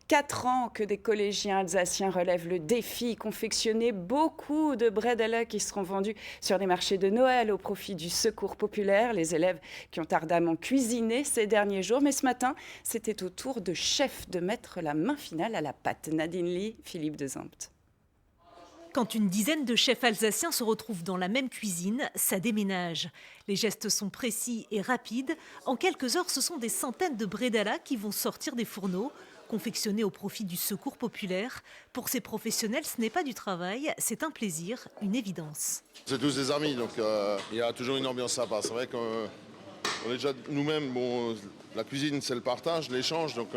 4 ans que des collégiens alsaciens relèvent le défi, confectionner beaucoup de bredela qui seront vendus sur les marchés de Noël au profit du Secours populaire. Les élèves qui ont ardemment cuisiné ces derniers jours. Mais ce matin, c'était au tour de chef de mettre la main finale à la pâte. Nadine Lee, Philippe de Zempt. Quand une dizaine de chefs alsaciens se retrouvent dans la même cuisine, ça déménage. Les gestes sont précis et rapides. En quelques heures, ce sont des centaines de bredela qui vont sortir des fourneaux, confectionnés au profit du Secours populaire. Pour ces professionnels, ce n'est pas du travail, c'est un plaisir, une évidence. C'est tous des amis, donc il y a toujours une ambiance sympa. C'est vrai qu'on est déjà nous-mêmes, bon, la cuisine c'est le partage, l'échange, donc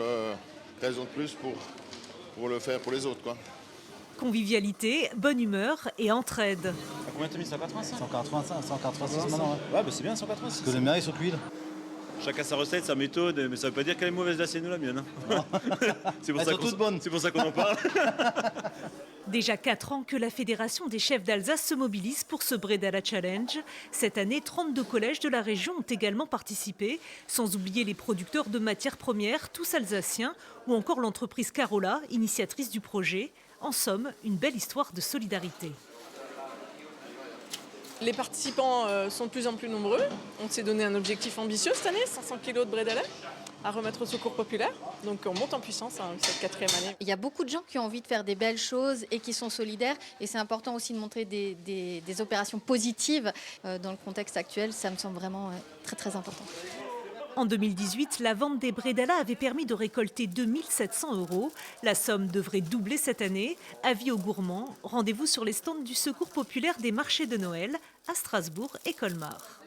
raison de plus pour le faire pour les autres, quoi. Convivialité, bonne humeur et entraide. À combien t'as mis 185 185, 186 maintenant. Ouais, bah c'est bien 186. Parce que les meilleurs ils sont cuits. Chacun sa recette, sa méthode, mais ça veut pas dire qu'elle est mauvaise, la sienne ou la mienne. Hein. C'est Elles sont toutes bonnes. C'est pour ça qu'on en parle. Déjà 4 ans que la Fédération des chefs d'Alsace se mobilise pour ce Bredela Challenge. Cette année, 32 collèges de la région ont également participé, sans oublier les producteurs de matières premières, tous alsaciens, ou encore l'entreprise Carola, initiatrice du projet. En somme, une belle histoire de solidarité. Les participants sont de plus en plus nombreux. On s'est donné un objectif ambitieux cette année, 500 kg de bredela à remettre au Secours populaire. Donc on monte en puissance cette 4e année. Il y a beaucoup de gens qui ont envie de faire des belles choses et qui sont solidaires. Et c'est important aussi de montrer des opérations positives dans le contexte actuel. Ça me semble vraiment très très important. En 2018, la vente des bredela avait permis de récolter 2 700 €. La somme devrait doubler cette année. Avis aux gourmands, rendez-vous sur les stands du Secours populaire des marchés de Noël à Strasbourg et Colmar.